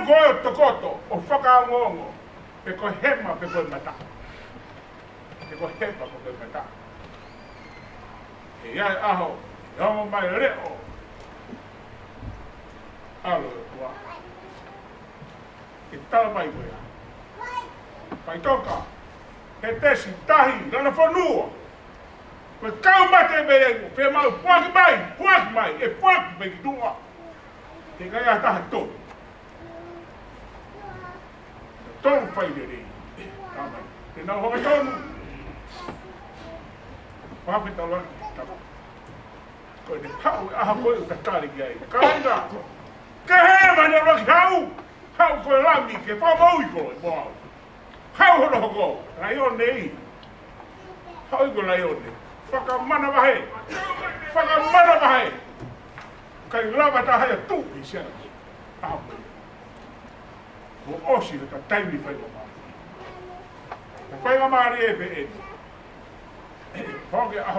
koe o tokoto o whakaongongo pe koe hema pe koe mata. Pe koe hema pe koe mata. E iai aho, e hongo mai reo. Alo e kua. E tala mai koe. Pai toka. He tesi, tahi, lana whanua. Koe kau mate me engo, pe mau puaki mai, e puaki mai ki tunga. Te kai a taha tō. Tōru whaile rei. Tāmai. Te nau honga tōnu. Whawhita lana. Koe te hau e aha koe o tatari ki ai. Kainga. Ke he mane roki hau. Hau koe rami ke whamaui koe. Wow. Hau hono hoko. Raione i. Hau iko raione. Whakamana wahe. Whakamana wahe. Kai lava ta hai tu i sia. Au. O osi ta taimi fai o ma. Ta fai o ma ri e pe e. Hoge a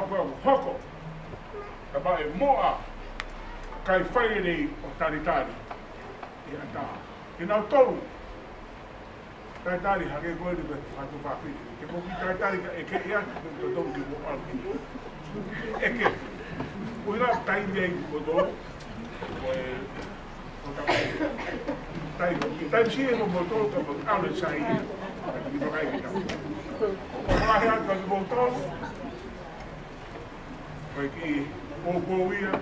hoko. Ta ba e moa. Kai fai nei o taritari. E ata. E nau toru. Taritari hake koe ni pe hatu whawhiri. Ke poki taritari ka e ke ia ki toru ki mo alpi. E ke. Uira taimi ai ko toru. Tai si e mo motor ka mo ale sai ni ba kai kita o la he ka mo motor ko ki o ia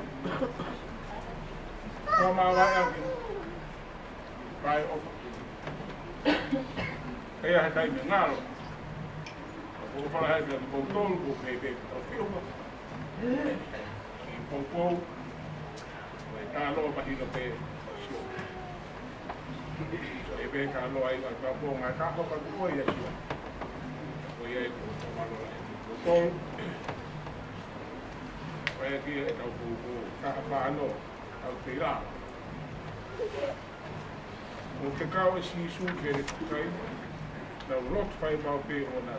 o ma va ya vai o e a tai me ngalo o fa la he ka mo motor ko pe o filma o Kalau mahina pe sio. E be kalau ai ka po nga ka ko ka ko ia sio. Ko ia ko malo ai. Ko vai ki e ka ko ka fa no au tira. O ke ka o si su ke re kai. Na lot fai mau pe ona.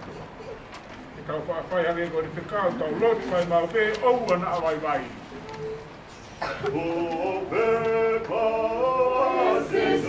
E ka fa fai ave ko re ka ta lot fai mau pe o ona vai vai. Oh, because it's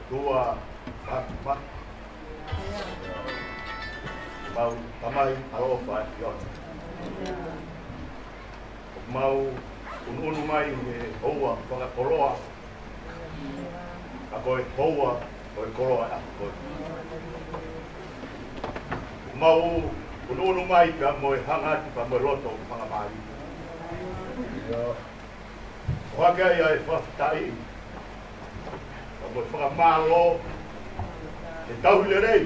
tua ma mau tamai alo fa yo mau unu mai he oa para koloa a koe hoa koe koloa a koe mau unu mai ka moe hangati pa moe loto panga mai waka ia e whaftai ka moe whakamalo e tauhile rei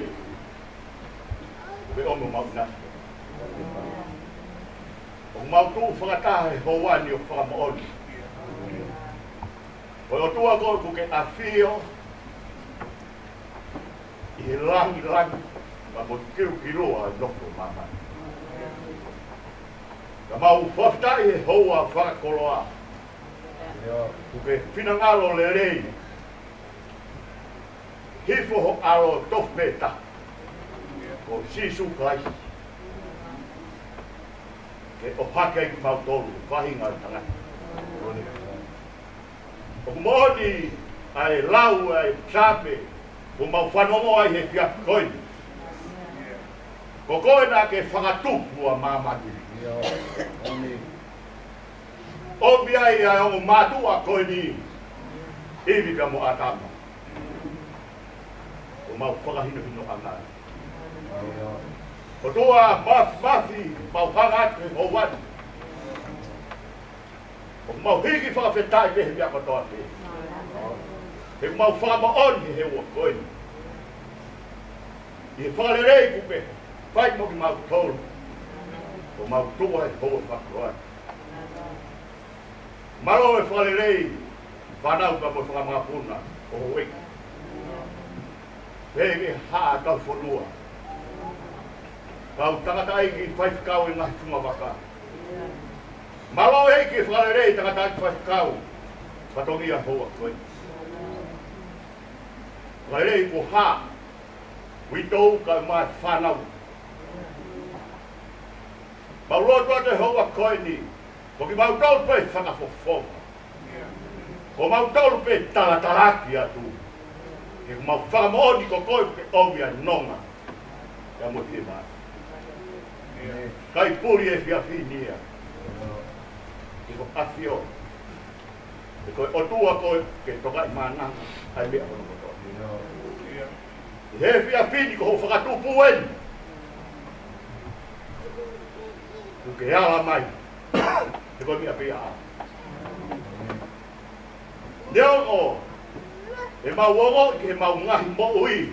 me omo mau nasi o mau tu whakatahe houani o whakamaoni o tua ko ku ke afio i langi ka mo kiu kiloa noko mama ka mau whaftai he hoa whakakoloa ku ke finangalo le rei hifo ho alo tofpeta ko sisu kai ke o hake ki mau tolu whahinga tanga o modi ai lau ai chape o mau whanongo ai he fia koini ko koina ke whakatupu a mamati o biai ai o matua koini iwi ka mo atama o mau whakahino hino angai o tua mafi mau hangate o wani o mau hiki whakawhetai lehe mea katoa te he mau whakamaoni he ua koini i he whakarerei kupe whai mo ki mau tolu o mau tua he hoa whakaroa maro e whakarerei whanau ka mo whakamapuna o hoeki pege haa tau whanua kau tangata ki whai kau e ngahi tunga waka malo e ki whakarerei tangata ki whai kau katongia hoa koini whakarerei ko haa witou ka mai whanau maurotua te hoa koini ko ki mautau pe whakafofonga ko mautau pe talataraki atu ke mau whakamooni ko koi ke omi a nonga ka mo te mai kai puri e fia finia ke ko afio ke ko otua ko ke toka i mana ai mea kono koto he fia fini ko whakatupu en ku ke ala mai te ko mia pia Neo o e mau ongo ke mau ngahi mo ui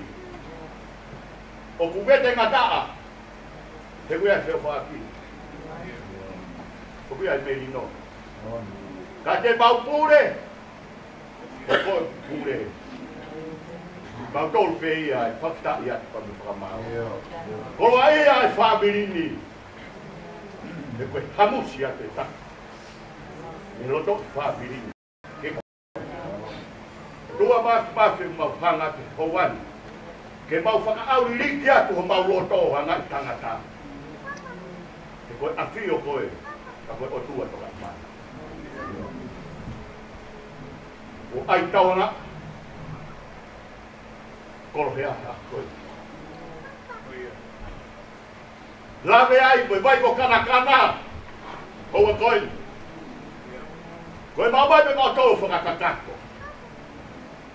o kuwete ngataa te kuia feo whaki o kuia i meri no ka te mau pure o koe pure mau tolu pe ia e whakita ia te pami whakamau koloa ia e whabirini e koe hamusi a te tak e loto whabirini Dua mafi mau hanga te houani. Ke mau whakaauri riki atu ho mau loto hanga i tangata. Ke koe awhio koe, ka koe o tua toka mana. O ai taona, korohea ha koe. Lave ai koe vai ko kana, hoa koe. Koe mau vai me mau tau whakakatako.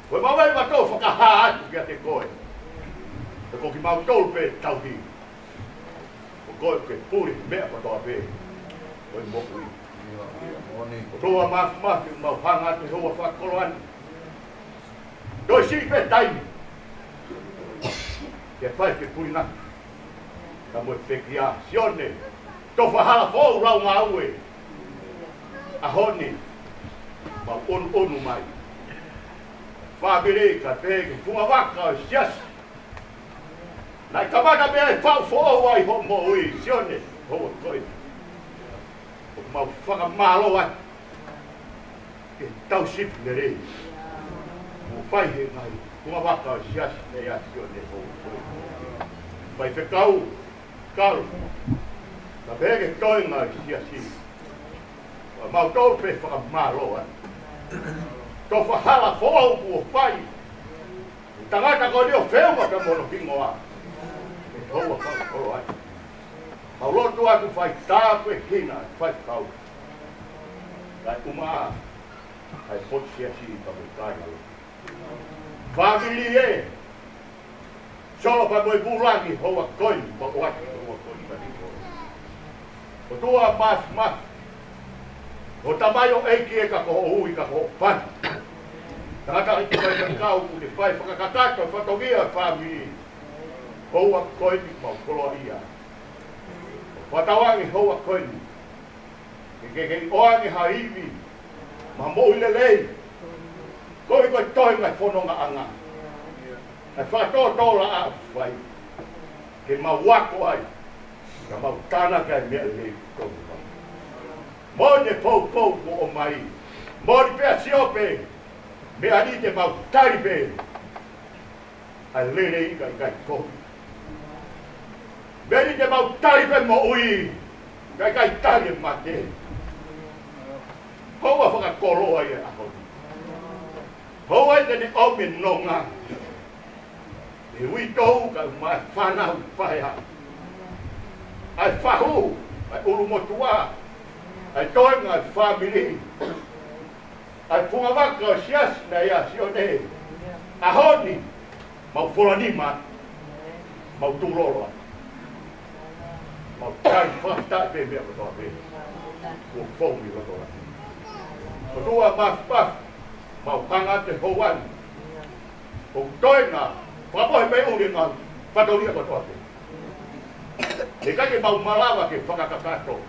Koe mau vai ma tau whakaha atu kia te koe. Te ko ki mau tau pe tauhi. Ko koe ke puri mea patoa pe. Koe moku i. Ko toa mafi mau hanga atu hoa whakoloani. Doi si pe taimi. Ke whai ke puri naki. Ka moe peki a sione. Tau whahala fōu rau ngā ue. Ahoni. Mau onu mai. Whabere ka teke, funga waka o siasi. Nai kamata mea e whau fōu ai ho mo ui, sione, hoa koe. O mau whakamalo ai. Ke tau sipi ne rei. O whai he ngai, funga waka o siasi, ne a sione, hoa koe. Whai whekau, karu. Ka peke toi ngai siasi. Mau tau pe whakamalo ai. Ko whahala fōau kua whai. Tangata ko dio feo ka mono pingoa. E hoa ka ko ai. Paulo tu aku fai tapu e kina, fai kau. Lai uma ai pot sia si pa kai. Family e. Solo pa moi bulangi hoa koi, pa wat hoa koi pa diko. O tua mas. O tamayo eiki e ka ko hui ka ko pan. Tangata i kai ka kau ku te fai whakakataka whatongia family. Hoa koi ni mau koloria. Watawangi hoa koi ni. Ke oangi haiwi. Ma mo lelei. Koi koi toi ngai whanonga anga. Ai whakatotola a whai. Ke ma wako ai. Ka mau tāna kai mea lei tonga. Mo ne pou ko o mai. Mo ni pea siope. Me ani te mau tari pe. Ai lele i kai kou. Me ani te mau tari pe mo ui. Kai tari mate. Hoa whakakoro ai e aho. Hoa i tene o me nonga. E ui tou ka mai whanau whaia. Ai whahu. Ai uru motua. Ai toi ngai family. Ai funga waka o sias na ia sione. Ahoni. Mau wholani ma. Mau tūroro. Mau tai whaftai pe mea katoa pe. Kua whaumi katoa. O tua mafpaf. Mau panga te houan. O toi ngā. Papohe pe uri ngā. Patoria katoa pe. E kake mau malawa ke whakakakato.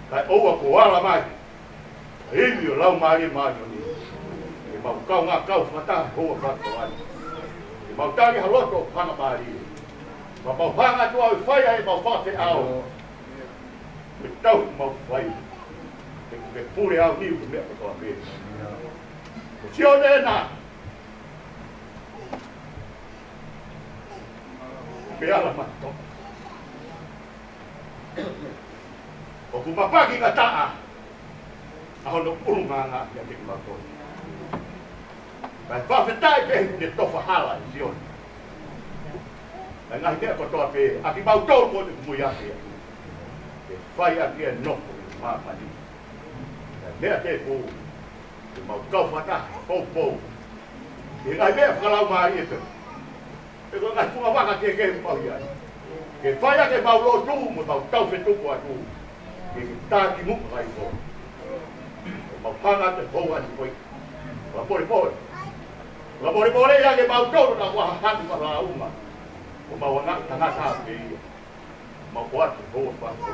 Kai oua ko ala mai. Iwi o lau maari maari o ni. E mau kau ngā kau whata hoa whato ai. E mau tangi haroto panga maari. Ma mau hanga tua o whaia e mau whate ao. Me tau mau whai. Me pure ao niu ke mea katoa pe. O sio nena. Me ala mato. O ku mapaki ka taa. Aho no urunga ngā ia te kumakoi. Kai whawhetai pe ne tofa hala i sion. Kai ngahi mea kotoa pe, aki mau tau mo te kumui ake. Ke whai ake e noko i māpani. Kai mea te kou. Ke mau kau whata, pou. Ke ngahi mea whakalau maari e te. E ko ngahi punga waka ke mpau iai. Ke whai ake mau lo tu mo mau tau whetuku atu. Ke tāki muka kai ko. Mau panga te hoa ni koi. La pore ia ke mau toro na wa hatu pa la uma. O mau nga tangata pe ia. Mau kuat te hoa pa ko.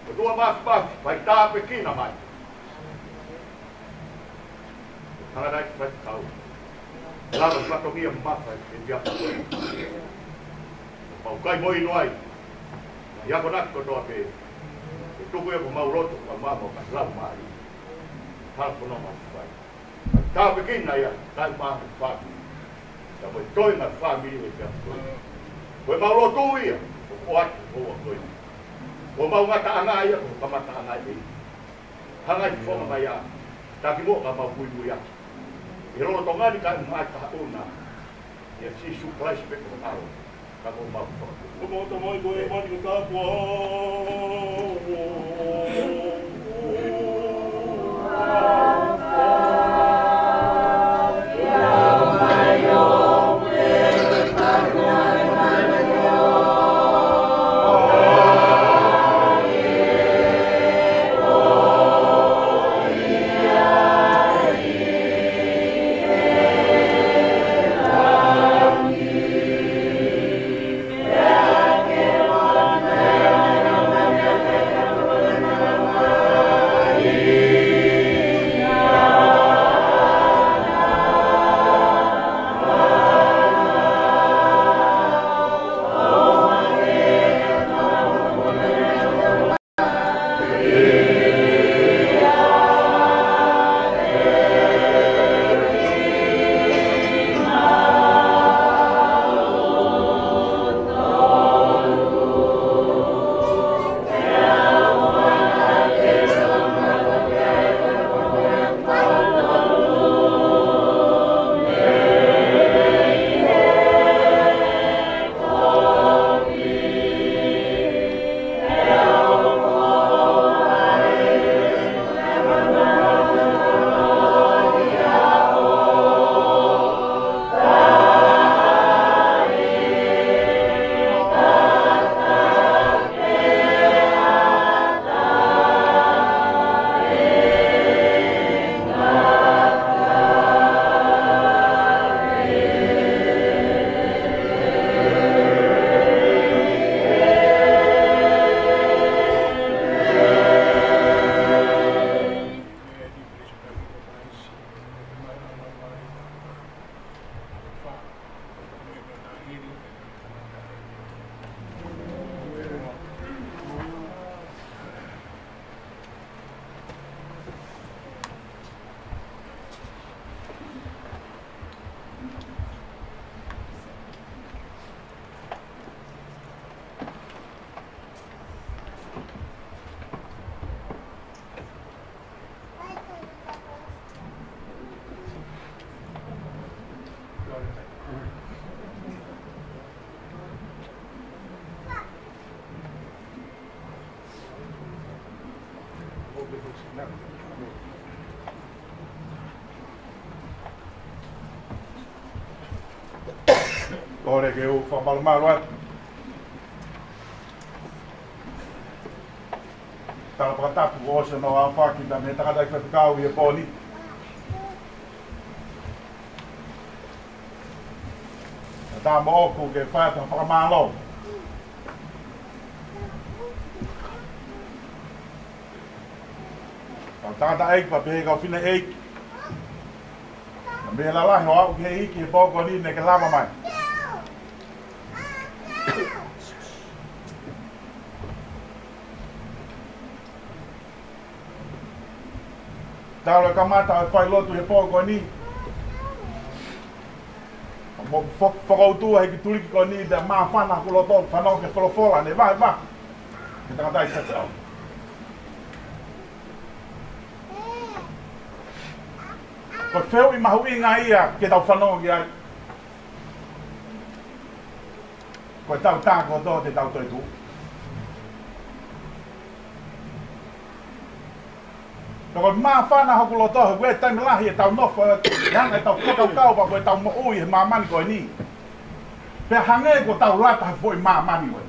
O tua pa vai ta pe kina mai. Tanga dai pa kau. La pa to mia mata e dia pa. Mau kai moi noi. Ya ko nak ko to pe. Tuku e ko mau roto ko mamo ka lau mai. Tal ko no mai. Ta pequena ia, tal ma fa. Ta voi toi na family e ka. Ko mau roto ia, ko at ko ko. Ko mau ngata anga ia, ko mata anga ia. Hanga i fo mai ia. Ta ki mo ka mau kui ia. E ro to ngani ka mai ka una. Ia si supply pe ko aro. Ka ko mau. Como to moi go e mani ka po. Kore ke u whamalumalu atu. Tala whakatapu o se no a whakita me takatai whakau I e pōni. Tā mo oku ke whaata whakamālo. Tata eik pa pehe kau whina eik. Me la lahi o au ke iki e pōko ni ne ke lama mai. Tālo ka mata e whai lotu he pōko ni. Mo whakautua he ki tuliki ko ni da maa whana ku loto whanau ke wholofola ne vai va. Ke takatai satau. Ko wheu I mahu inga ia ke tau whanau ki ai. Ko tau tāko tō te tau toitu. Ko maa whana hoku loto he koe taimi lahi e tau nofo hanga e tau whakau pa koe tau mo ui he maa mani koe ni. Pea hange ko tau lata he fo I maa mani koe.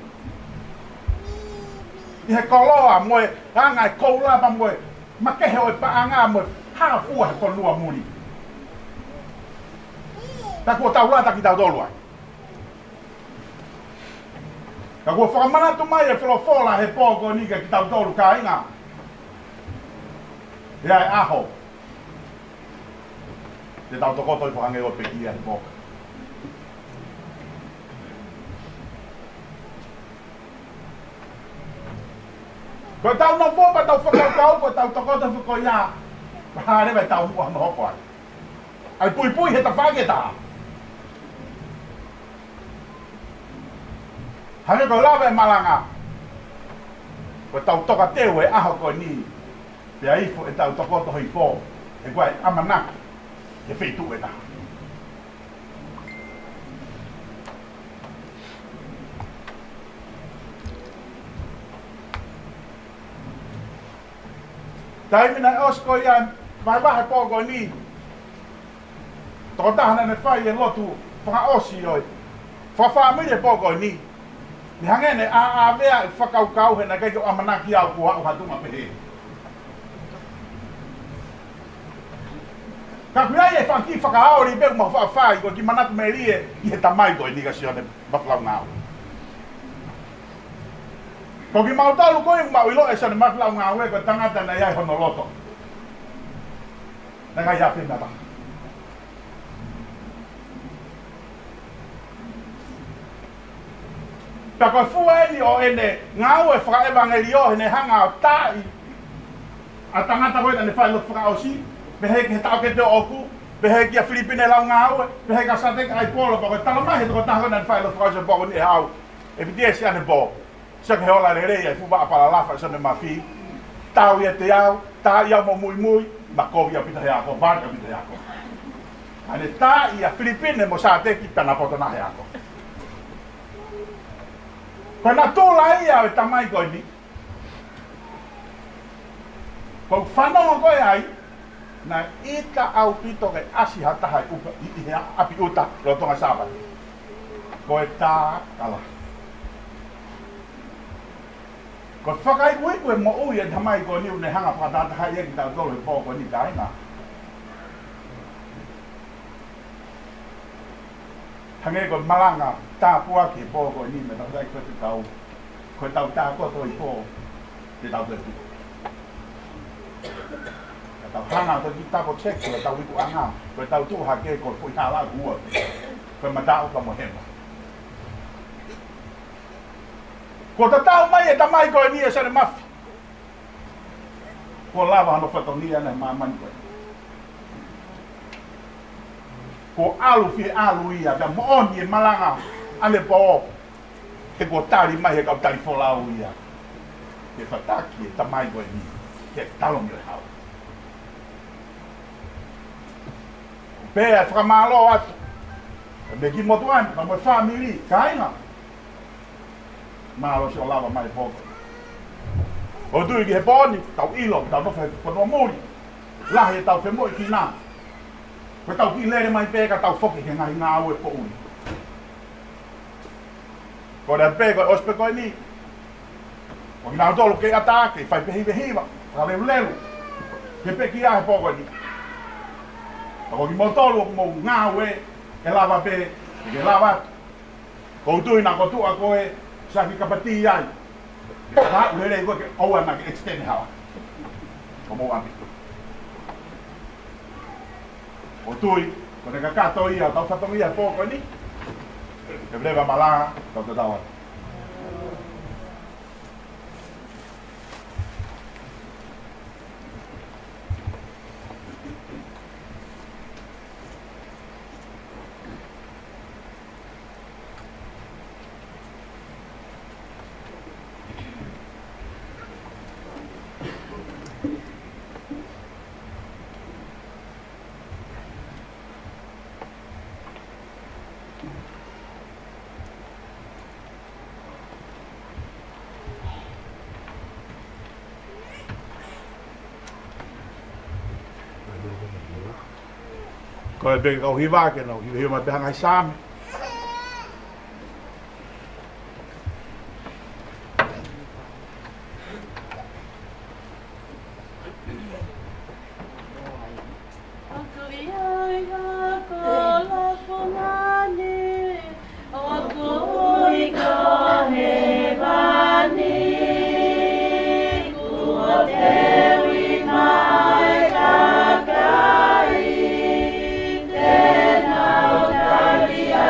I he koloa moe hanga e koulapa moe makehe o e paanga moe hafua he konua muni. Ta kua tau lata ki tau tolu ai. Ta kua whakamanatu mai e whelofola he pōko ni ki tau tolu ka inga. Ia e aho. Te tau tokoto I whakange o pekia he pōka. Ko tau no fopa tau whakau ko tau tokoto whako ia. Paharewa tau mua no hoko ai. Ai pui pui he ta whaketa. Hane ko lawa e malanga. Ko tau toka teo e aho ko ni. Pea ifo e tau tokoto hoi fō. E koe amanaki. E wheitu e ta. Taimina e osko ia vai wahe pōko ni. Toko tahana ne whai e lotu whaka osi oi. Whawhamire pōko ni. Ni hangene a vea I whakaukau he na keiko amanaki au kua au hatuma pehe. Ka kuia e whanki whakaori beu ma whawhai ko ki manatu me rie I he tamai koe ni kasi o ne mawhlau ngāo. Ko ki mautalu koe mau ilo e sa ne mawhlau ngāo e ko tangata na iai honoloto. Na ngai hawhi nata. Ta koe fua eni o ene ngāo e whakaewangeri o hene hanga o tai. A tangata koe ne whai lo whakaosi. Behe ki he tau ke te oku, behe ki a Filipine lau ngāue, behe ka satek ai polo pa koe tala mahi toko taho na whai lo whakausa poko ni e hau. E pitia si ane po, saka he ola rei ai fuwa apala lafa sa ne mawhi, tau ia te au, tā iau mo mui mui, ma kovi a pita he ako, barka pita he ako. Ane tā ia Filipine mo sateki pena poto na he ako. Koe na tōla ia e tamai koe ni. Koe whanonga koe ai, na ita au pito ke asi hataha upa I he api uta rotonga saba. Koe tā kala. Koe whakai koe mo ui e tamai koe niu ne hanga whakatata hai e ki tau tolu he pōko ni kainga. Hange koe malanga tā puaki he pōko ni me tau koe te tau. Koe tau tā koto I pō te tau te tu. Tau hanga to ki tapo check ko tau wiku anga ko tau tu ha ke ko fui hala gua ko matau ka mo hema ko tau mai e tamai ko ni e sare mafi ko lava no fato ni ana mama ko ko alu fi alu ia da mo oni e malanga ale po e ko tali mai e ka tali fola ia e fataki e tamai ko ni ke talo mi hau Pea whakamalo atu. Me ki motuan, ma mo family, kainga. Malo si o lava mai poko. O tui ki he pōni, tau ilo, tau no whanua muri. Lahi e tau whemoi ki nā. Ko tau ki lere mai pēka, tau whoki he ngai ngā ue po ui. Ko le pe ko ospe ko ni. O na tolo ke atake, fai pe hiva. Fale lelu. Ke pe ki a po ko ni. Ko ki motolo mo ngawe e lava pe, ke lava. Ko tu ina ko tu a ko e sa ki kapati ai. Ha le ko ke o na ke extend ha. Ko mo ambi. O tui, ko ne kakato ia, tau whatongi ia pōko ni. E brewa malanga, tau te tawa. Ko e bega o hiwa ke no, hiwa mai behanga i sāmi. Yeah.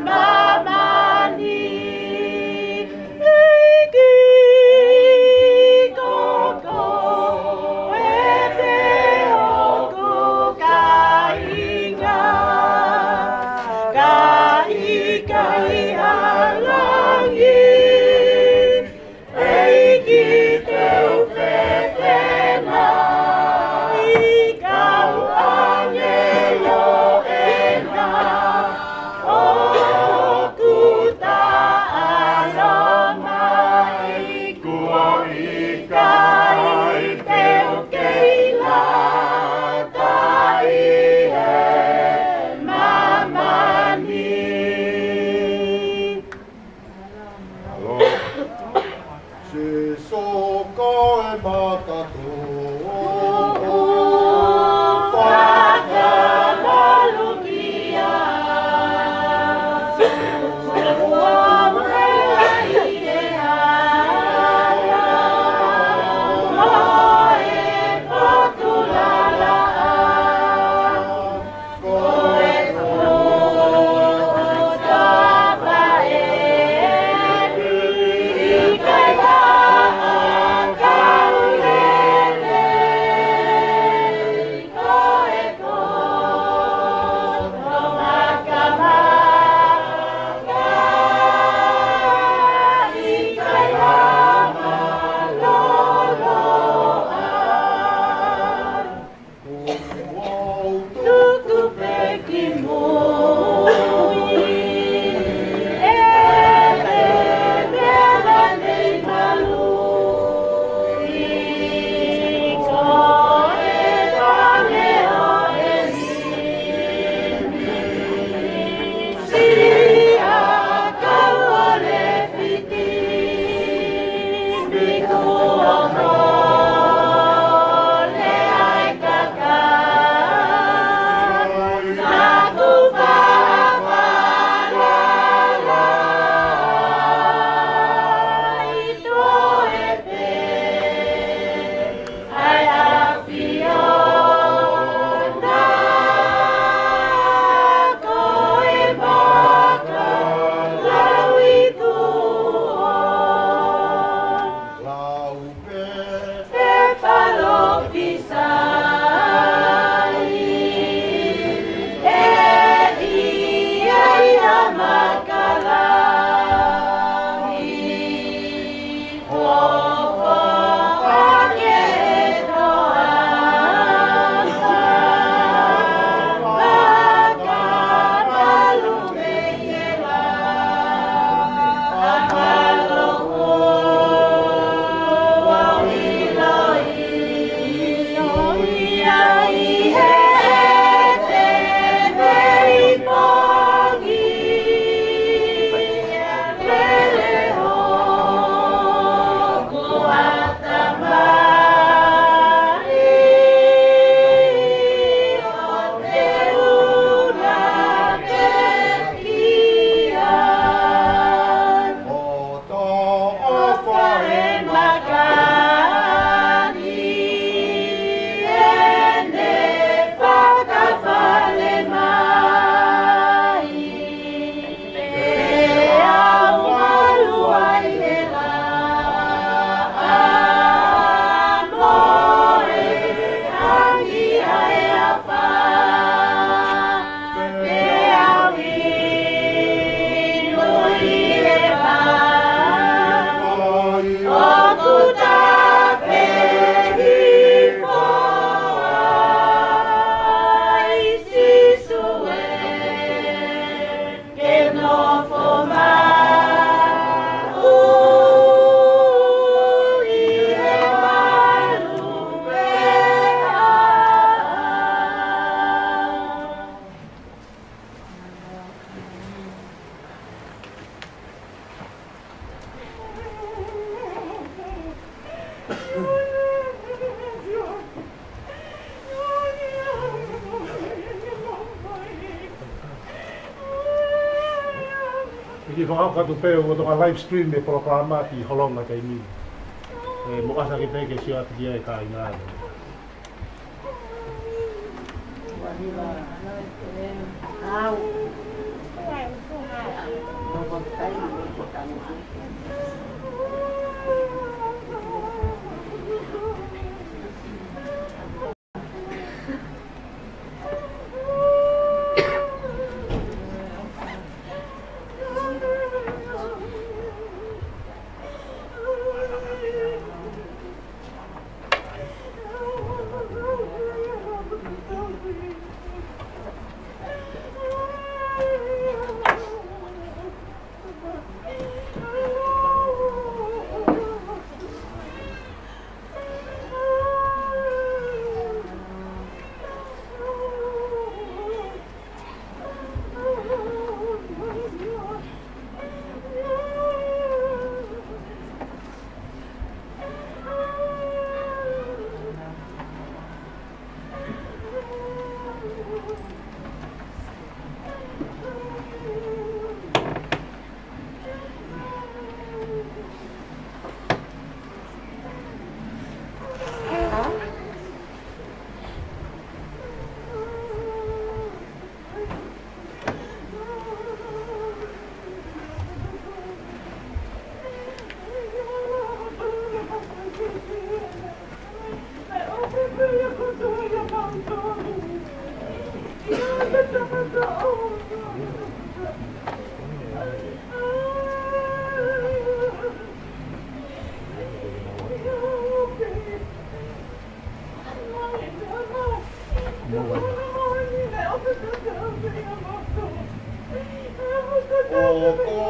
Mama Iki whakau katu peo o tonga live stream e programa ki holonga kei mi. Mo asa ki peke si ati kia e ka inga. Au. Oh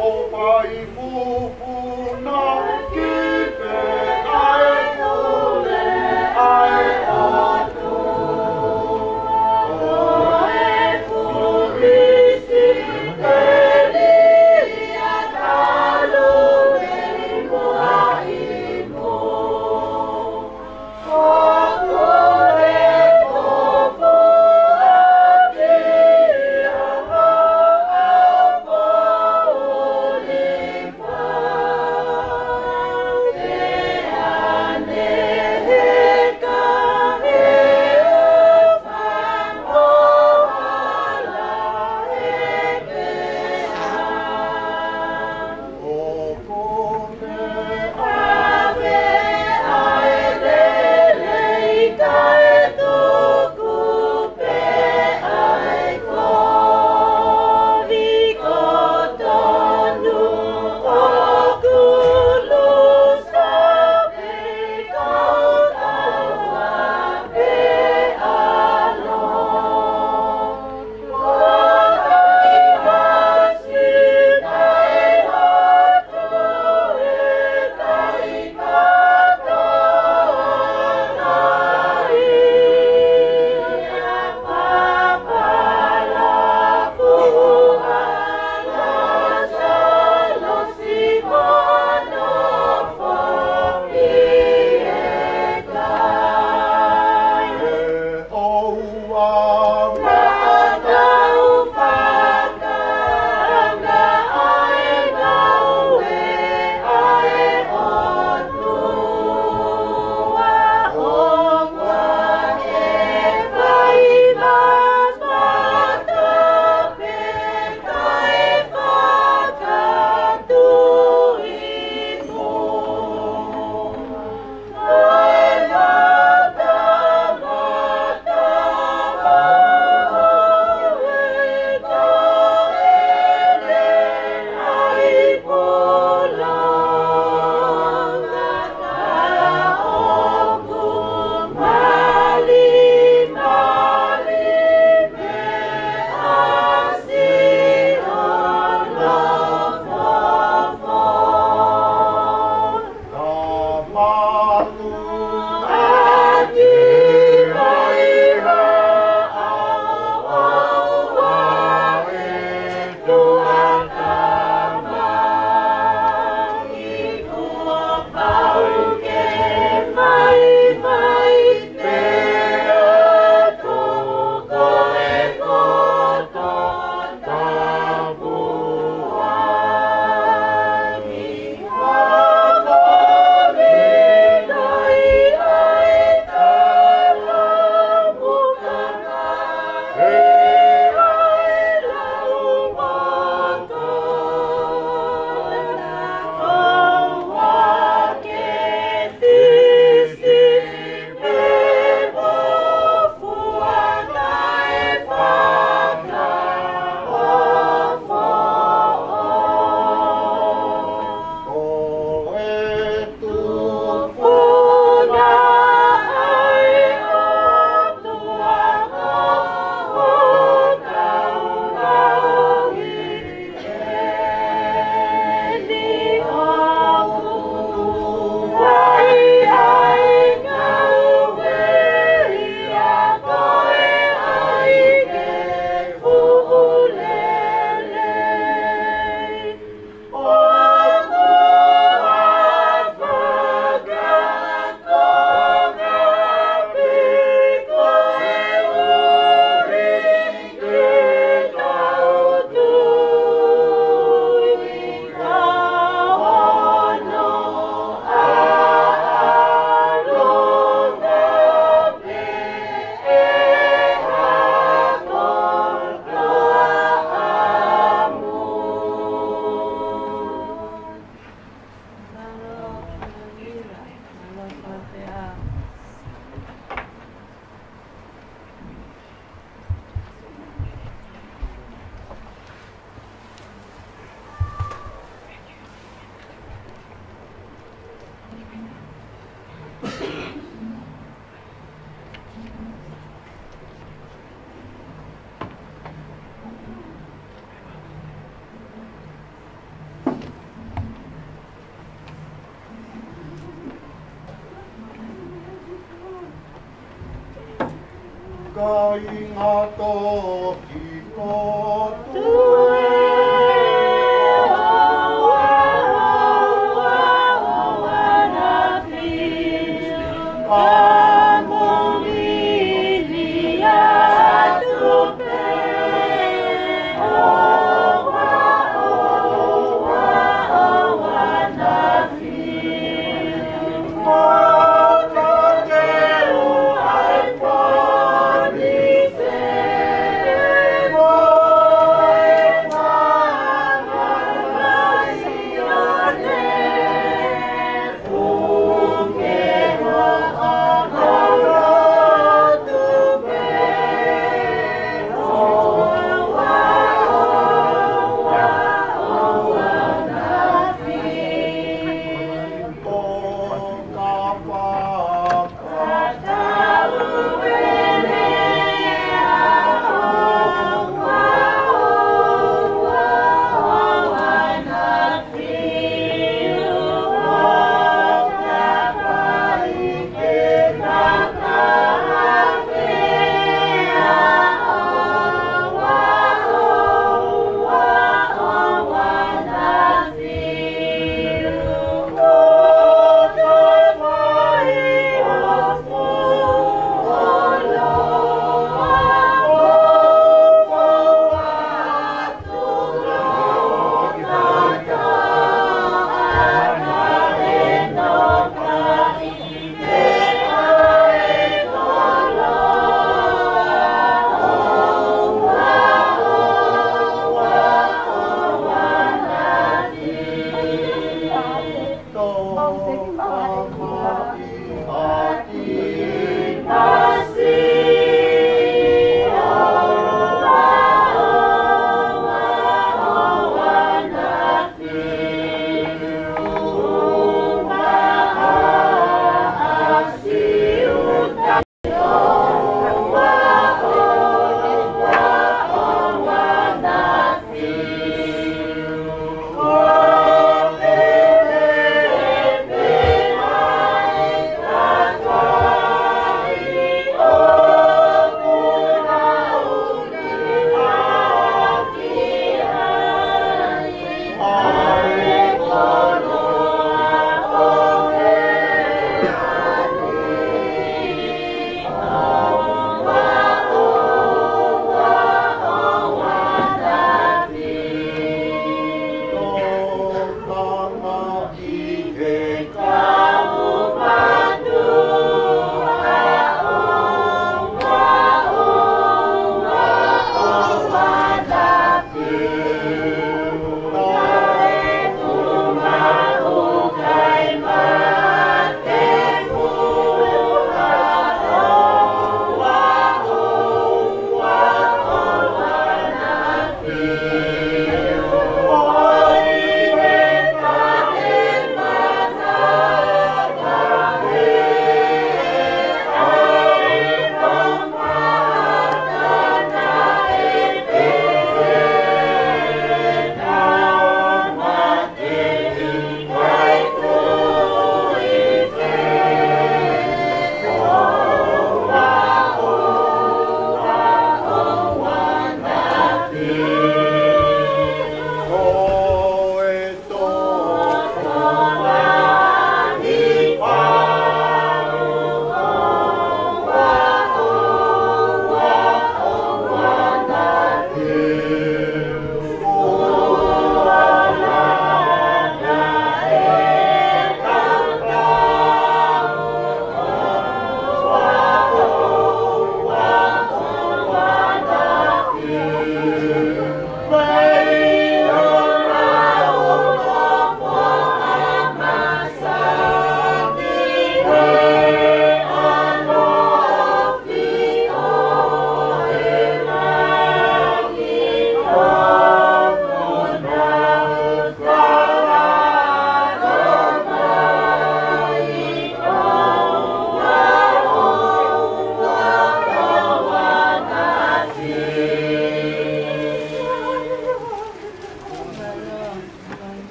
Oh,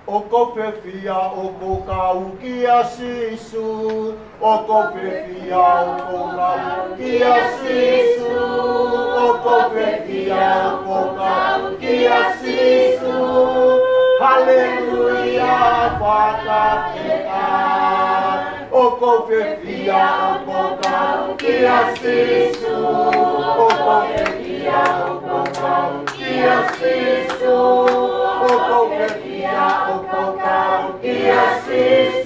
O ko fefia o ko kau kia sisu, o ko fefia o ko kau kia sisu, o ko fefia o ko kau kia sisu. Haleluya, whakawheka. O ko fefia o ko kau kia sisu, o ko fefia o ko kau kia sisu, o ko fefia o ko kau kia sisu.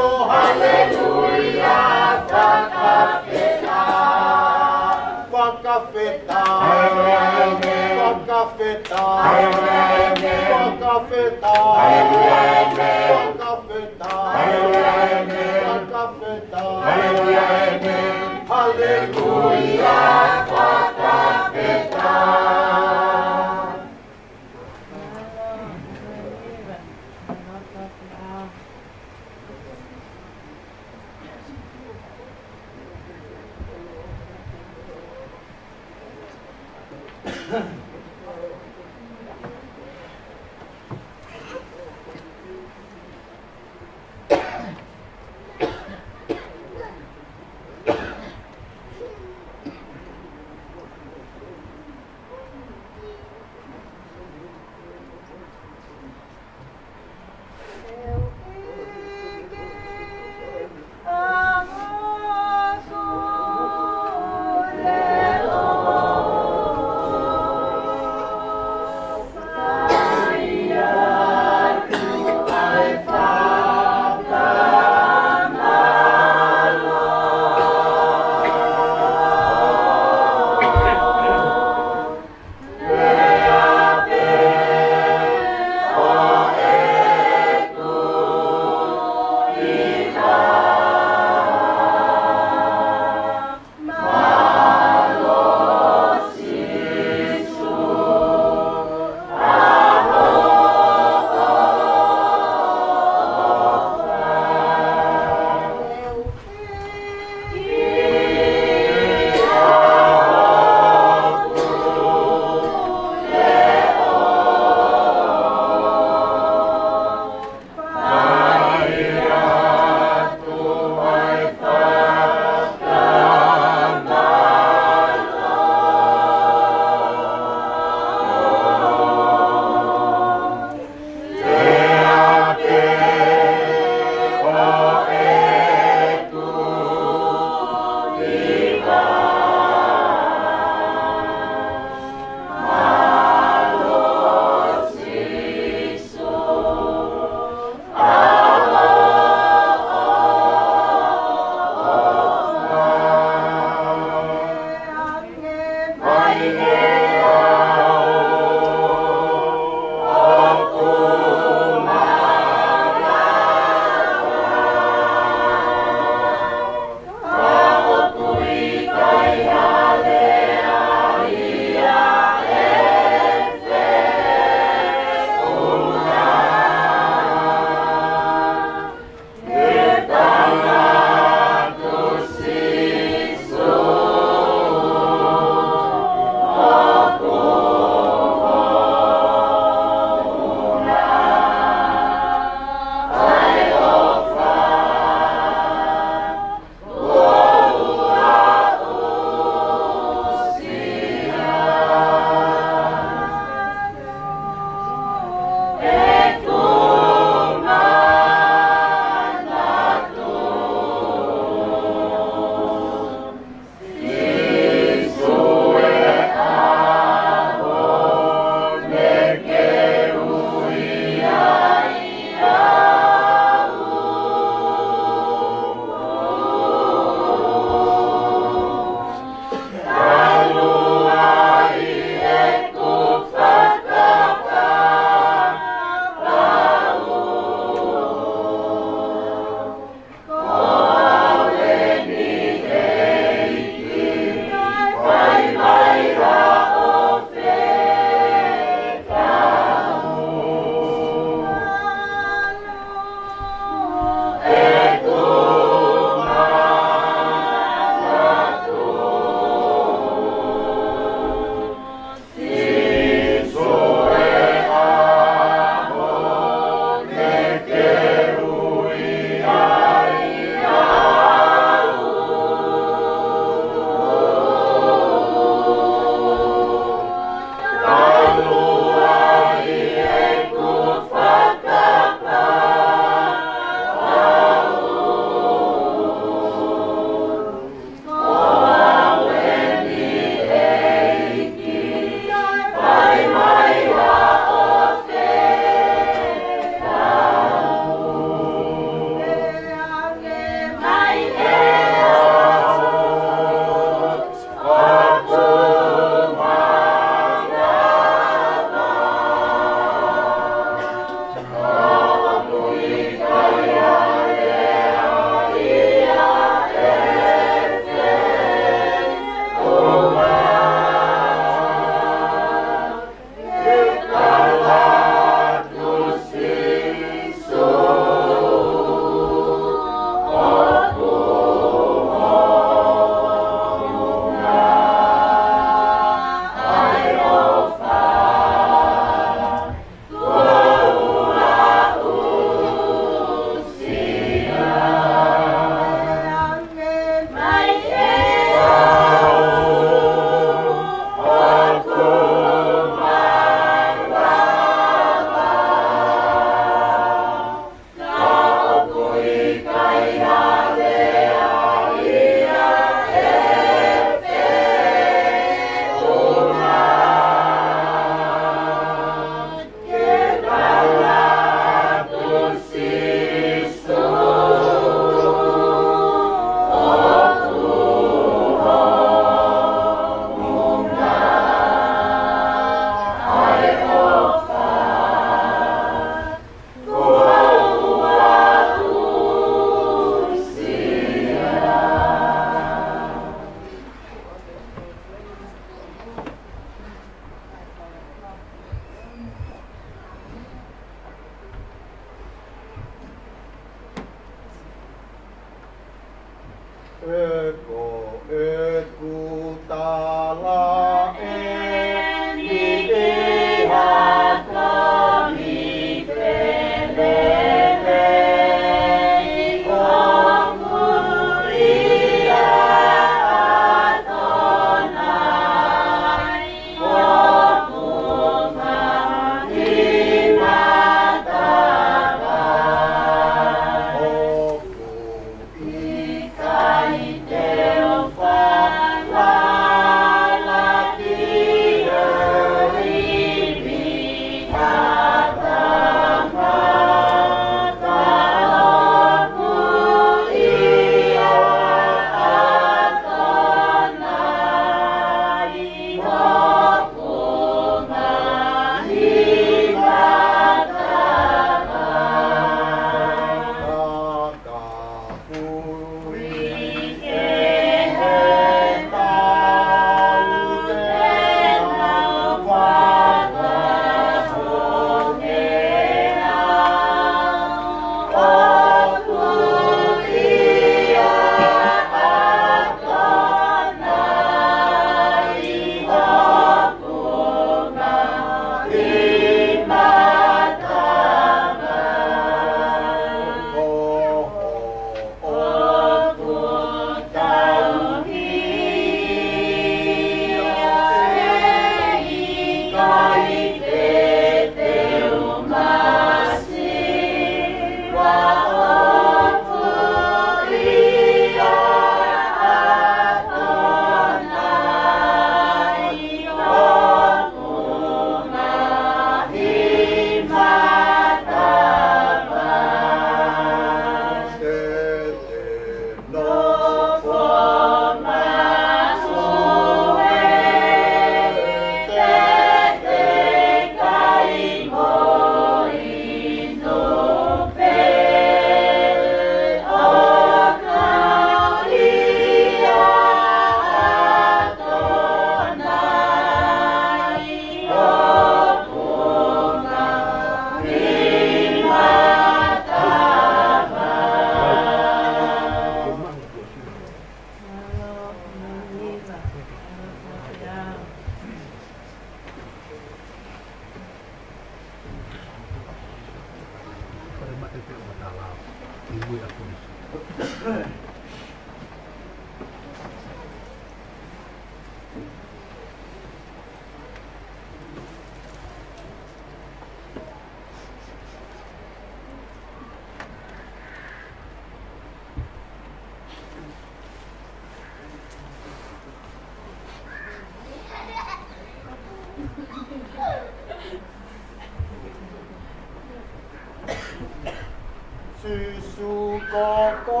Susu koko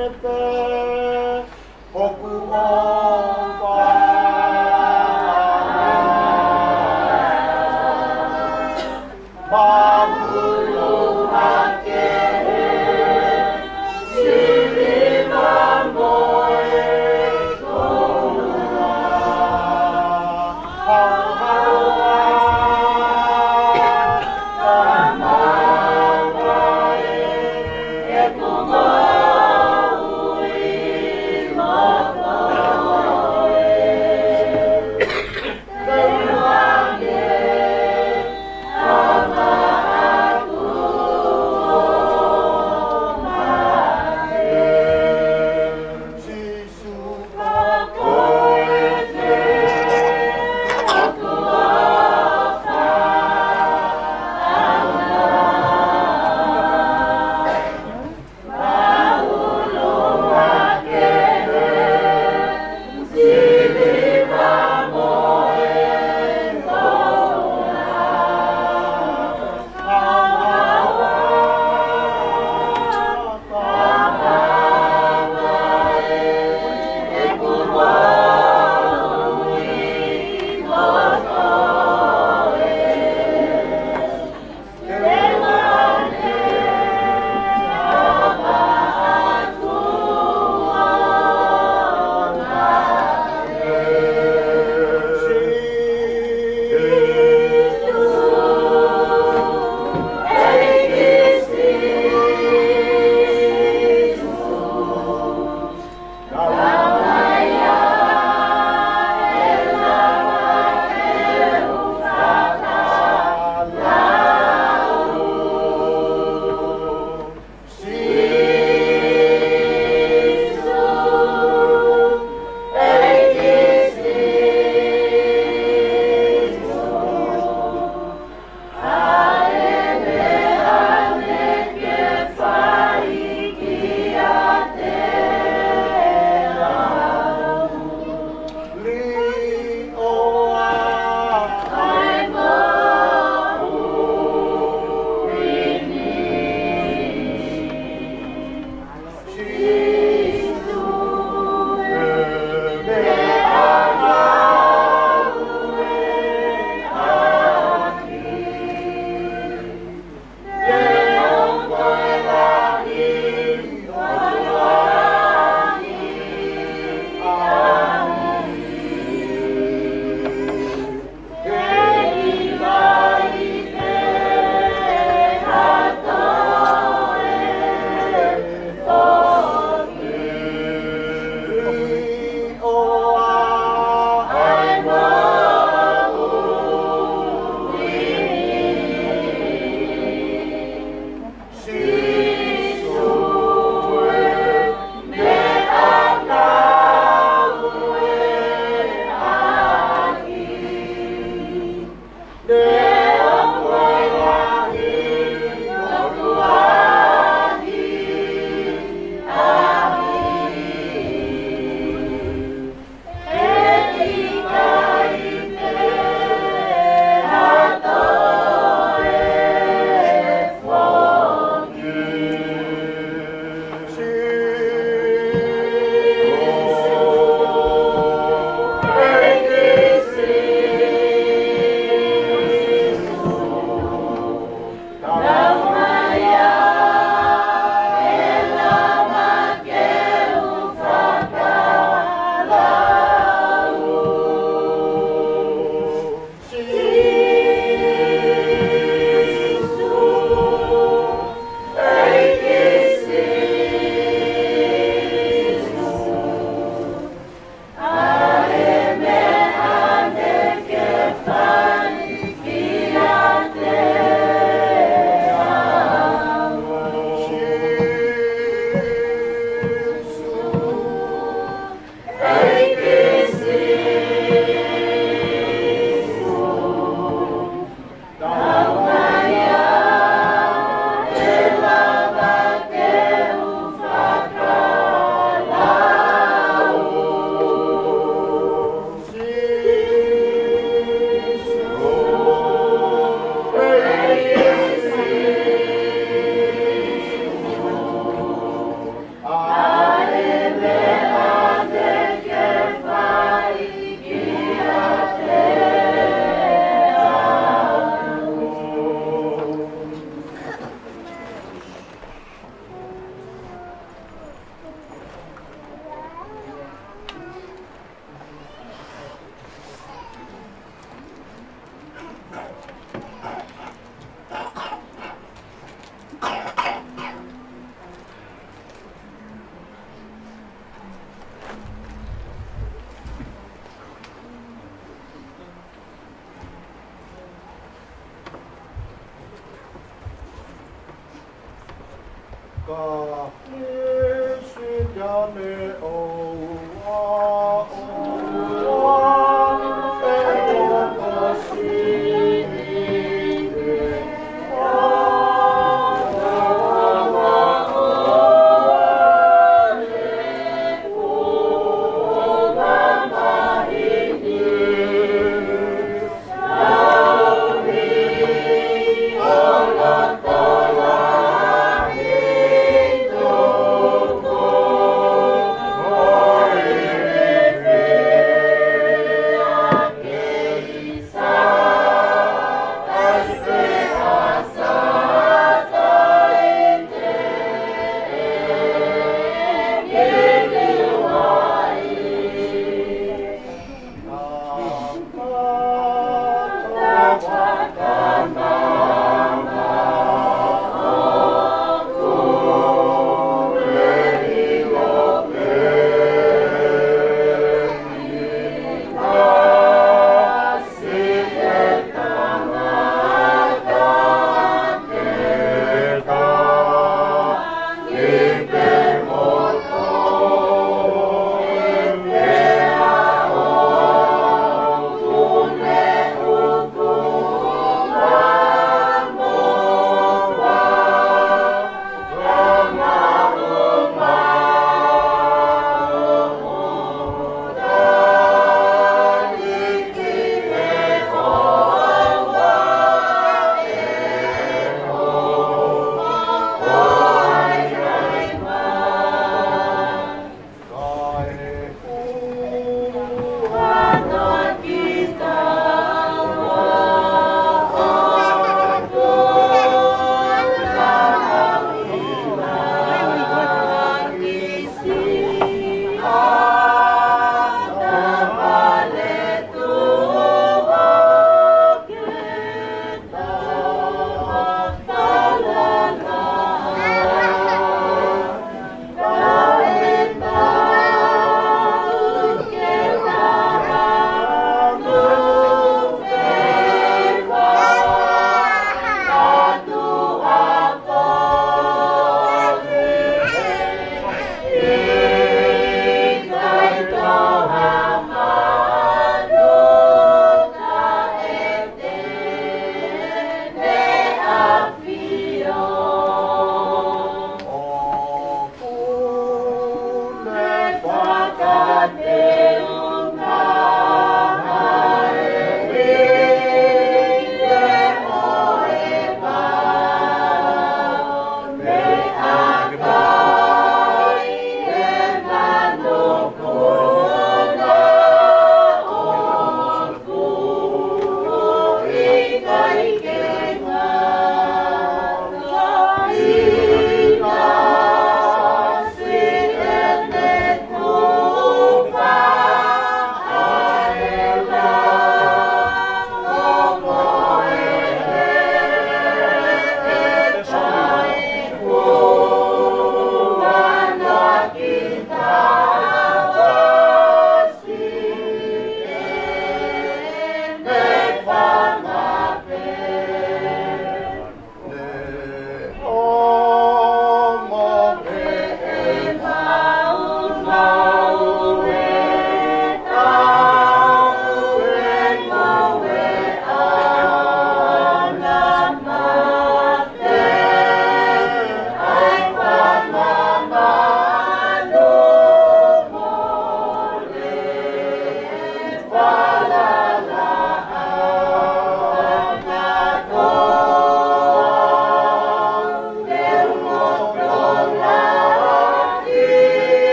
ebe oku opa Mamulu hakere siri mamboe kola Kamawae Ekumau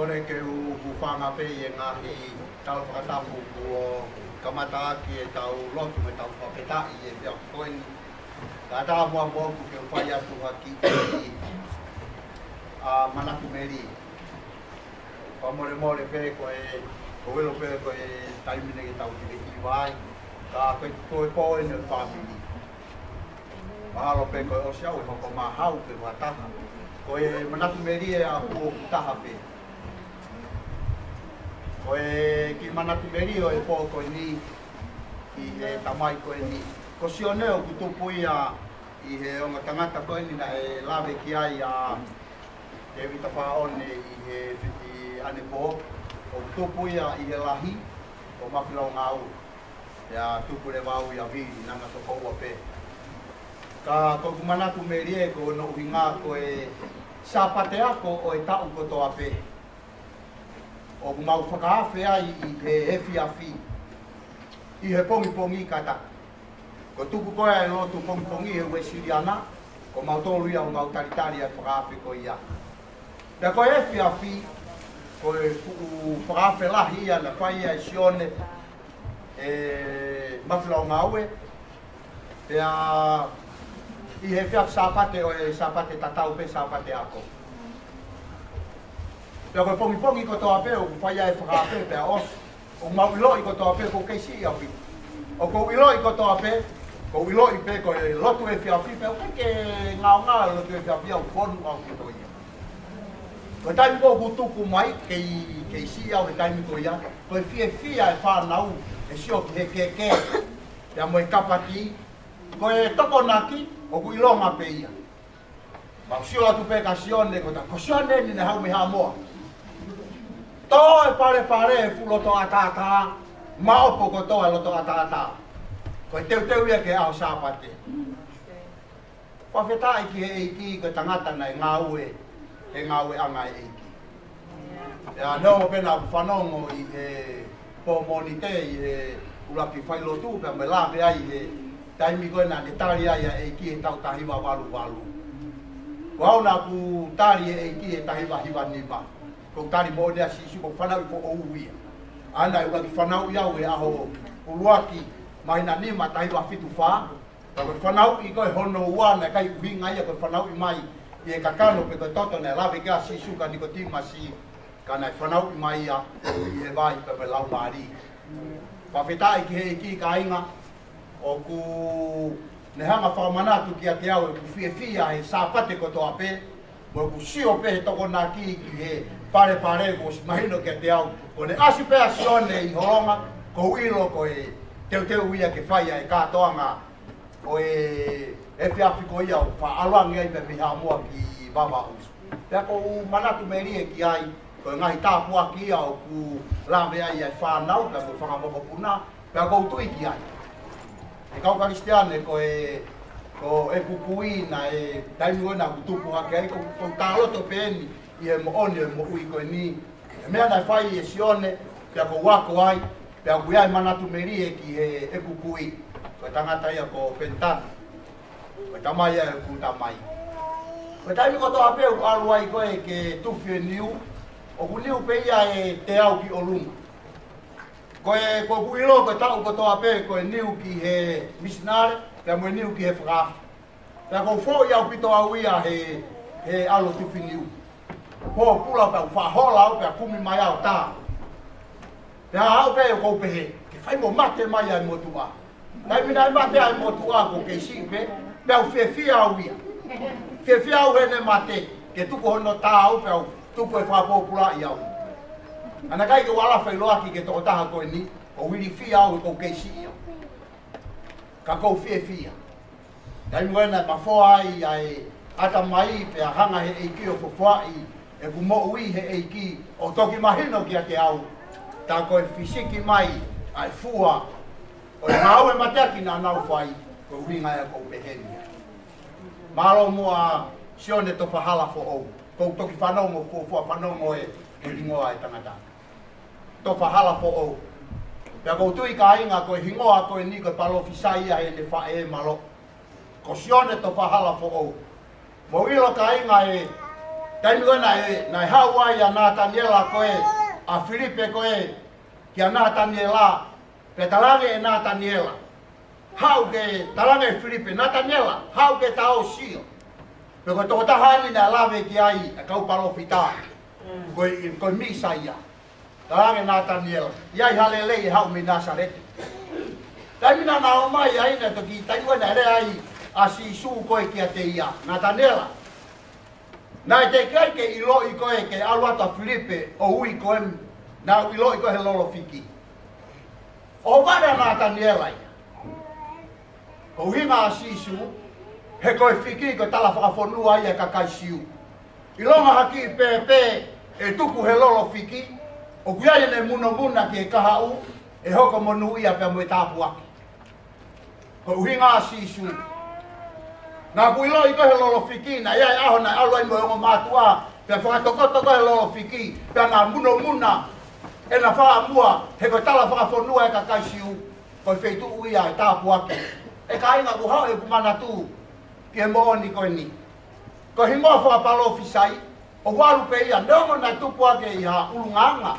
Ole ke upanga pe ye ngahi tau whakatapu o kamata ki e tau lotu me tau whapeta i e pia koini. Ka tā mua mōku ke whai atu haki i manatu meri. Pamore more pe ko welo pe ko taimine ke tau ki vai. Ka ko po in family. Mahalo pe ko o sia o ko mahau pe wataha. Ko manatu meri a ko taha pe. Ko ki manatu meri o po ko ni i tamai ko ni. Ko sione o kutupu ia i he onga tangata ko ni na lave ki ai a e vita pa one i he fiti ane po o kutupu ia i he lahi o mawhilau ngau ia tupu le wau ia vi nanga to koua pe. Ka ko kumanatu merie ko no uhinga ko sapate ako o tau ko toa pe. O kumau whakawhawhi ai i he hefi afi i he pongi kata. Ko tuku koe e lotu pongi he ue siriana, ko mautolu ia o ngau taritari e whakawhi ko ia. Pea koe e whiawhi, ko e whakawhi lahi ia na whai e sione e mawhilau ngaue. Pea i he whiawhi sapate o e sapate tatau pe sapate ako. Pea koe pongi ko toa pe o whai e whakawhi pea os. O mau iloi ko toa pe ko keisi ia pi. O ko iloi ko toa pe, ko iloi pe ko lotu e whiawhi pe, o ke ngao lotu e whiawhi au konu au ki to ia. Ko taimi ko kutuku mai, kei si au e taimi ko ia, ko e whia e whanau, e sio ki he ke, pea mo e kapati, ko e toko naki, o ku ilonga pe ia. Mau sio atu pe ka sione, ko sione ni ne hau me ha moa. To e pare e fu loto atata, ma opo ko to e loto atata. Ko e teu ia ke au sapate. Whawhetai ki he eiki ko tangata nei ngaue, he ngaue anga e eiki. Ea neo pena whanongo i he pomoni te i he ulapi whailotu, pia me lawe ai he taimi koe na ne tari ai a eiki he tau tahiwa walu. Wau na ku tari e eiki he tahiwa hiwa niwa. Ko tari mo dia si ko whanau ko o uia. Ana i waki whanau iau e aho uluaki mai na nima tahi wa fitu wha. Ko whanau i koe hono uana kai uhinga ia ko whanau i mai i e kakano pe koe toto ne lawe kia si suka ni ko tima si kana i whanau i mai ia i he vai pe me lau maari. Whawhetai ki he ki ka inga o ku ne hanga whamanatu ki a te au e ku fia he sāpate ko toa pe. Mo ku sio pe he toko nā ki he pare ko si mahino ke te au. Ko ne asi pe a sione i horonga, ko uilo ko e teu ia ke whaia e kātoanga o e whiawhi ko ia o whaaluangi ai pe miha mua ki baba usu. Pea ko manatu merie ki ai, ko ngahi tāpua ki ia o ku lawe ai ai whanau, pea ko whangamoko puna, pea ko utui ki ai. E kau karistiane ko e kukui na e taimi oina kutupu hake ai, ko tāloto pe eni, i he mo one mo ui koe ni. E mea nai whai e sione, pia ko wako ai, pia kui ai manatu merie ki he e kukui. Koe tangata ia ko pentana. Koe tamai ia e ku tamai. Koe taimi ko toa peu alu ai koe ke tufi e niu, o ku niu pe ia e te au ki olunga. Koe kui lo koe tau ko toa peu koe niu ki he misinare, pia mo niu ki he whakafi. Pia ko fo ia upito au ia he alo tufi niu. Ho pula pe whahola au pe kumi mai au tā. Pea au pe o koupehe, ke whai mo mate mai ai motua. Nai mina ai mate ai motua ko ke si pe, pe au whiawhia au ia. Whiawhia au hene mate, ke tuku hono tā au pe au tuku e whapopula i au. Ana kai ke wala whailoaki ke toko taha koe ni, o wiri whia au e kou ke si ia. Ka kou whiawhia. Nai mwena mawhoa ai ai ata mai pe a hanga he eiki o whawhai, e ku mo ui he eiki o toki mahino ki a te au. Tā koe fisiki mai ai fua o e ngau e mataki nā nau whai ko uhinga e kou pehenia. Malo mua sione to whahala fo ou. Kou toki whanongo fua whanongo e hingoa e tangata. To whahala fo ou. Pea kou tui ka inga koe hingoa koe ni koe palo fisaia e ne whae malo. Ko sione to whahala fo ou. Mo ilo ka inga e taimi koe nai Hawaii a Nathaniela koe, a Filipe koe, ki a Nathaniela, pe talange e Nathaniela. Hau ke talange e Filipe, Nathaniela, hau ke tau sio. Pe ko to tahani na lave ki ai a kau palo fita. Ko misa ia. Tarange Nathaniel. Ia halele hau mi Nazaret. Tai mina na o mai ai na to ki tai wana re ai a si su ko e ki te ia. Nathaniel. Na te kai ke ilo i ko e ke aluata Filipe o ui ko em na ilo i ko he lolo fiki. O vada Nathaniel ai. O hinga a sisu he ko e fiki ko tala whakafonua ai e kakaisiu. I longa haki i pepe e tuku he lolo fiki. O kuia ne muno muna ki e kahau e hoko monu ia pe mo e tapu aki. Ko uhinga a sisu. Na kuilo i ko he lolo fiki na ia e aho na aloi mo e ngo matua pe whakatoko he lolo fiki pe nga muno muna e na wha mua he ko tala whakafonua e kakaisiu ko e feitu uia e tapu aki. E ka inga kuhau e kumana tu ki e mooni koe ni. Ko hingoa whakapalo fisai, o walu pe ia ndongo na tupua ke ia ulunganga.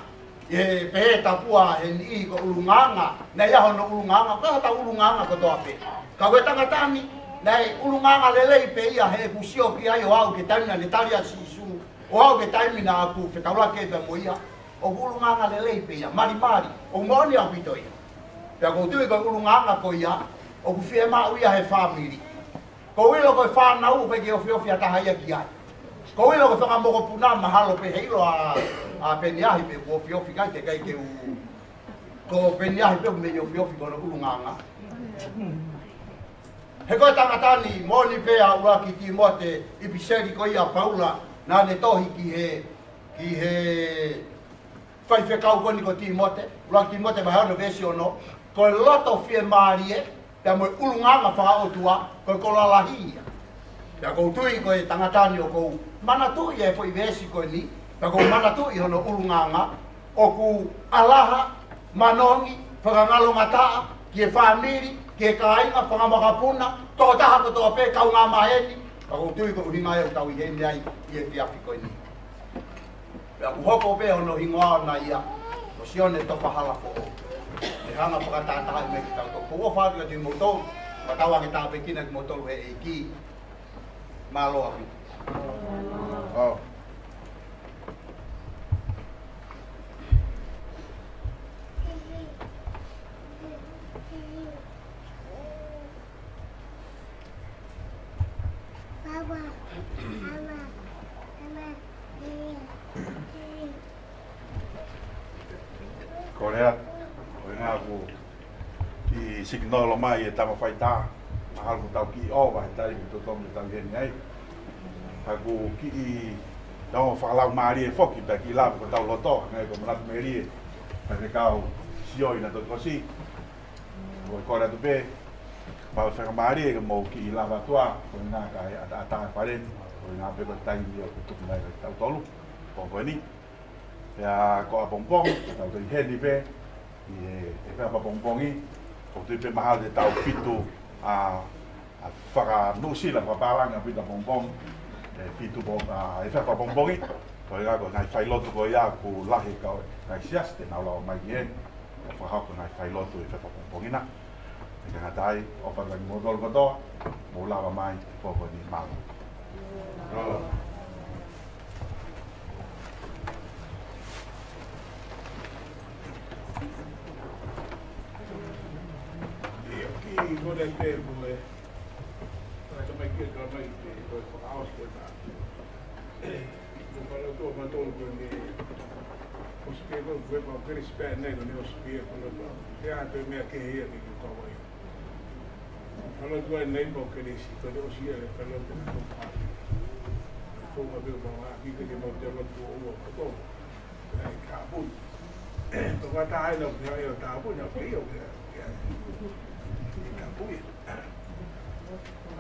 E pe tapua he ni ko ulunganga, na ia hono ulunganga, ko hata ulunganga ko toa pe. Ka koe tangatani, na ulunganga lelei pe ia he kusio ki ai o au ke taimina le talia sisu, o au ke taimina aku whetaula ke pe mo ia. O ulunganga lelei pe ia, mari mari, o mooni au pito ia. Pea ko tui ko ulunganga ko ia, o ku fie mau ia he family. Ko wilo ko whanau pe ke ofiofi a tahaia ki ai. Ko wilo ko whaka moko puna mahalo pe heilo a peniahi pe ku ofiofi kai te kai ke u. Ko peniahi pe me ofiofi ko no ulunganga. He koe tangatani moni pe a ua ki Timote i piseri ko ia Paula na ne tohi ki he whai whekau koni ko Timote. Ua Timote mai hano vesi ono. Ko loto fie maarie pea mo ulunganga whakaotua koe ko lalahia. Pea kou tui koe tangatani o kou manatui e fo i vesi koe ni. Pea kou manatui hono ulunganga o ku alaha, manongi, whakangalo ngataa, ki e whamiri, ki e kainga, whangamakapuna, tō taha ko tō pe kau ngā maheni. Pea kou tui ko uhinga e o tau i heni ai i e whiafi koe ni. Pea ku hoko pe hono hingoa na ia, o sione topa hala ko o. E hanga whakatataha me ki tau tō. Ko ua whātua tui motolu, ma tawa ke tāpe kina ki motolu he e ki. Māloa pi. Oh. Korea. Aku ki signalo mai e tama whaita mahal ko tau ki o vai tai ki totom le tau heni ai aku ki i tau whakalau maari e whoki pa ki lawe ko tau loto ngai ko manatu meri e pa te kau sioi na tot kosi ko e kore atu pe pa whaka maari e ka mou ki i lawa tua ko i ngā ka e ata wharen ko i ngā pe ko tai mi o ko tuku nai ka tau tolu ko koe ni pea ko a pompong tau tau heni pe e whaka pongpongi ko tui pe mahal te tau fitu a whaka nusila whapalanga pita pongpong e fitu e whaka pongpongi ko e kako ngai whailotu ko ia ku lahi kau ngai sias te nau lau mai ki e e whakako ngai whailotu e whaka pongpongina e ka ngatai o whakangi modol kotoa mo lawa mai koko ni malu Ko dai pe ko e ai to mai ke ka mai ko ko aus ko ta ko para to ma to ko ni ko se ko pa per spe ne no ne spie ko no ya to me ke e ki ko vai falo to nei po ke ni si to do si e falo to ko fa ko ma be ma ki ke mo de mo to o ko ai ka bu to ga ta ai no yo ta bu no ke yo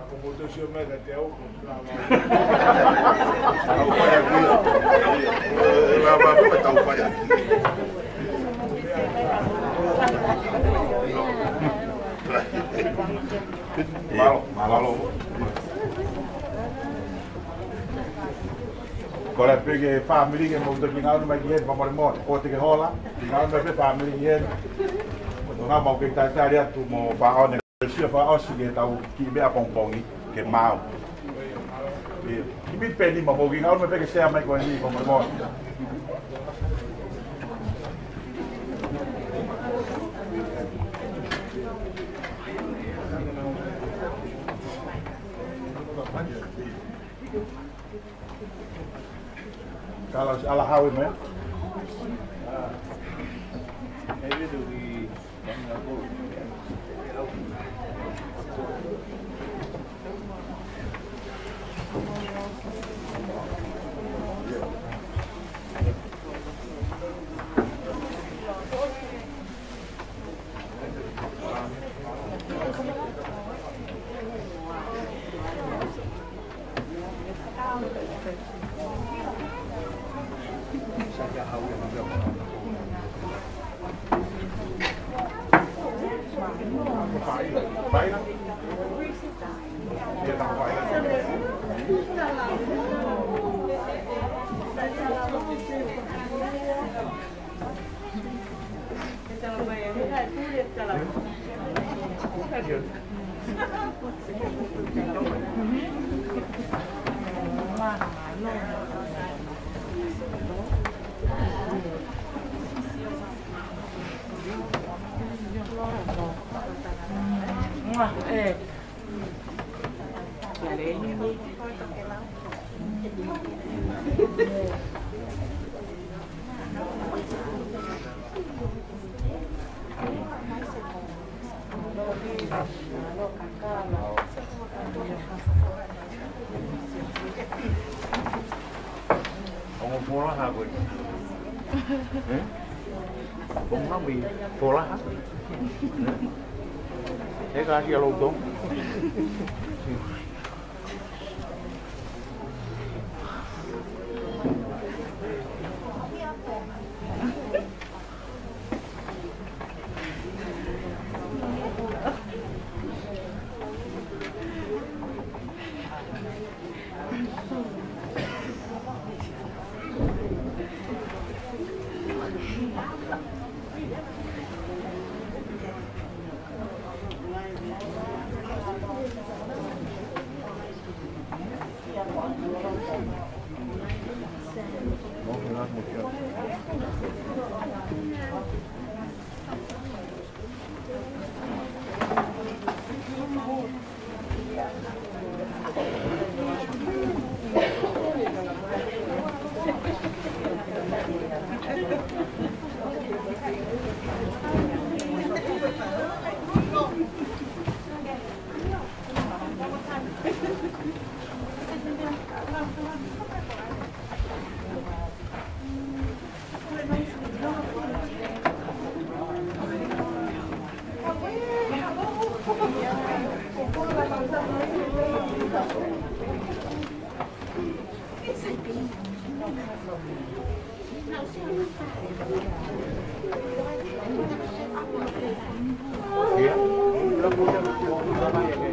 Ako moto siya may natiyaw ko. Tau whai aki. Lama pa tau whai aki. Malo. Kore pege family ke mo ki ngau mai ki pa mo o te ke hola. Ngau mai pe family yen. Nga mau ke tai atu mo pa o ne sia fa o si ke tau ki be a pongpongi ke mau. Kimi pe ni mo ki ngau me pe ke sea mai ko ni ko mo. Kalau ala hawi me. Cũng nó bị phô lá. Thế ra kia lâu tốn. Iya, belum punya